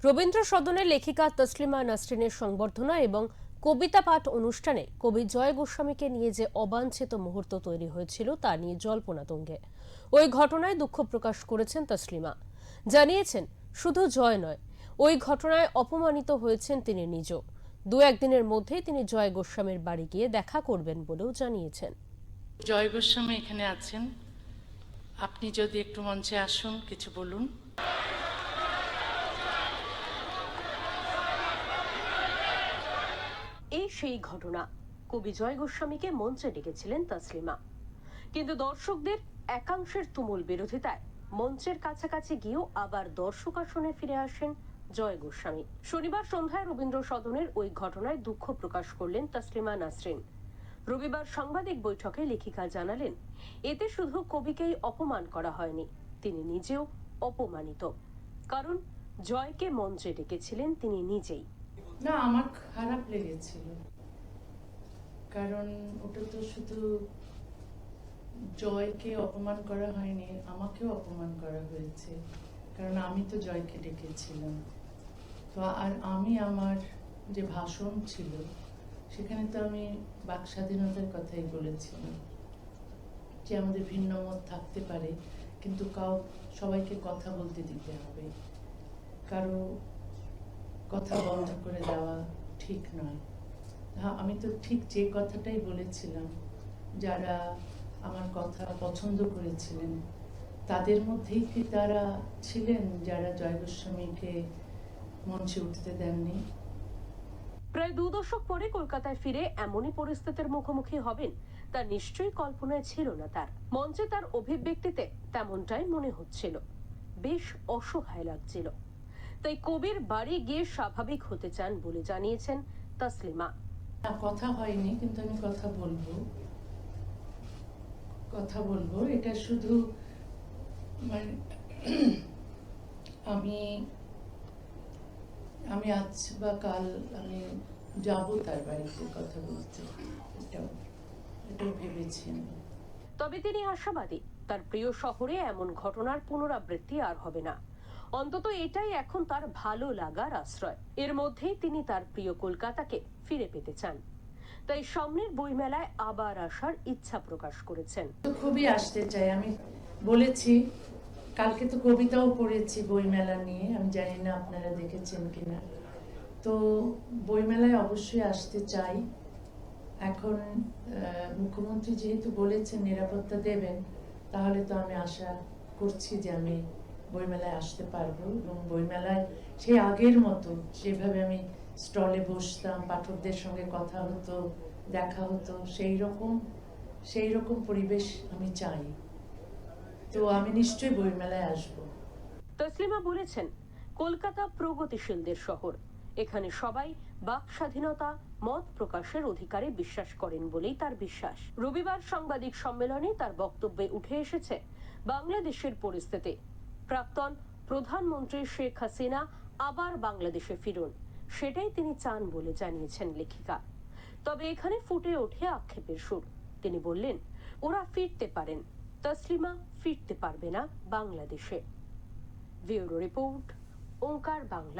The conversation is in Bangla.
রবীন্দ্র সদনের লেখিকা তসলিমা নাসরিনের সংবর্ধনা এবং কবিতা পাঠ অনুষ্ঠানে কবি জয় গোস্বামীকে নিয়ে যে অবাঞ্ছিত মুহূর্ত তৈরি হয়েছিল তা নিয়ে জল্পনা তুঙ্গে। ওই ঘটনায় দুঃখ প্রকাশ করেছেন তসলিমা। জানিয়েছেন, শুধু জয় নয়, ওই ঘটনায় অপমানিত হয়েছেন তিনি নিজেও। দু একদিনের মধ্যেই তিনি জয় গোস্বামীর বাড়ি গিয়ে দেখা করবেন বলেও জানিয়েছেন। জয় গোস্বামী এখানে আছেন, আপনি যদি একটু মঞ্চে আসুন, কিছু বলুন। এই সেই ঘটনা, কবি জয় গোস্বামীকে মঞ্চে ডেকেছিলেন তসলিমা, কিন্তু দর্শকদের একাংশের তুমুল বিরোধিতায় মঞ্চের কাছাকাছি গিয়েও আবার দর্শক আসনে ফিরে আসেন জয় গোস্বামী। শনিবার সন্ধ্যায় রবীন্দ্র সদনের ওই ঘটনায় দুঃখ প্রকাশ করলেন তসলিমা নাসরিন। রবিবার সাংবাদিক বৈঠকে লেখিকা জানালেন, এতে শুধু কবিকেই অপমান করা হয়নি, তিনি নিজেও অপমানিত। কারণ জয়কে মঞ্চে ডেকেছিলেন তিনি নিজেই। না, আমার খারাপ লেগেছিল, কারণ ওটা তো শুধু জয়কে অপমান করা হয়নি, আমাকেও অপমান করা হয়েছে, কারণ আমি তো জয়কে ডেকেছিলাম। তো আর আমি আমার যে ভাষণ ছিল সেখানে তো আমি বাক স্বাধীনতার কথাই বলেছিলাম, যে আমাদের ভিন্ন মত থাকতে পারে, কিন্তু সবাইকে কথা বলতে দিতে হবে, কারো কথা বন্ধ করে দেওয়া ঠিক নয়। আমি তো ঠিক যে কথাটাই বলেছিলাম, যারা আমার কথা পছন্দ করেছিলেন তাদের মধ্যেই কি তারা ছিলেন যারা জয় গোস্বামীকে মঞ্চে উঠতে দেননি? প্রায় 2 দশক পরে কলকাতায় ফিরে এমনই পরিস্থিতির মুখোমুখি হবেন তা নিশ্চয়ই কল্পনায় ছিল না তার। মঞ্চে তার অভিব্যক্তিতে তেমনটাই মনে হচ্ছিল, বেশ অসহায় লাগছিল। তাই কবির বাড়ি গিয়ে স্বাভাবিক হতে চান বলে জানিয়েছেন তসলিমা। কথা হয়নি, কিন্তু আমি কথা বলবো। এটা শুধু মানে আমি আজ বা কাল আমি যাব তার বাড়িতে কথা বলতে, এটাও ভেবেছি আমি। তবে তিনি আশাবাদী, তার প্রিয় শহরে এমন ঘটনার পুনরাবৃত্তি আর হবে না। অন্তত এটাই এখন তার ভালো লাগার আশ্রয়। এর মধ্যেই তিনি তার প্রিয় কলকাতাকে ফিরে পেতে চান। তাই সামনের বইমেলায় আবার আসার ইচ্ছা প্রকাশ করেছেন। খুবই আসতে চাই, আমি বলেছি। কালকে তো কবিতাও পড়েছি বইমেলা নিয়ে, আমি জানি না আপনারা দেখেছেন কিনা। তো বইমেলায় অবশ্যই আসতে চাই। এখন মুখ্যমন্ত্রী যেহেতু বলেছেন নিরাপত্তা দেবেন, তাহলে তো আমি আশা করছি যে আমি বইমেলায় আসতে পারবো, এবং বইমেলায় সেই আগের মতো যেভাবে আমি স্টলে বসতাম, পাঠকদের সঙ্গে কথা হতো, দেখা হতো, সেই রকম পরিবেশ আমি চাই। তো আমি নিশ্চয়ই বইমেলায় আসবো। তসলিমা বলেছেন, কলকাতা প্রগতিশীলদের শহর, এখানে সবাই বাক স্বাধীনতা, মত প্রকাশের অধিকারে বিশ্বাস করেন বলেই তার বিশ্বাস। রবিবার সাংবাদিক সম্মেলনে তার বক্তব্যে উঠে এসেছে বাংলাদেশের পরিস্থিতি। প্রাক্তন প্রধানমন্ত্রী শেখ হাসিনা আবার বাংলাদেশে ফিরুন, সেটাই তিনি চান বলে জানিয়েছেন লেখিকা। তবে এখানে ফুটে ওঠে আক্ষেপের সুর। তিনি বললেন, ওরা ফিরতে পারেন, তসলিমা ফিরতে পারবে না বাংলাদেশে। ব্যুরো রিপোর্ট, ওঙ্কার বাংলা।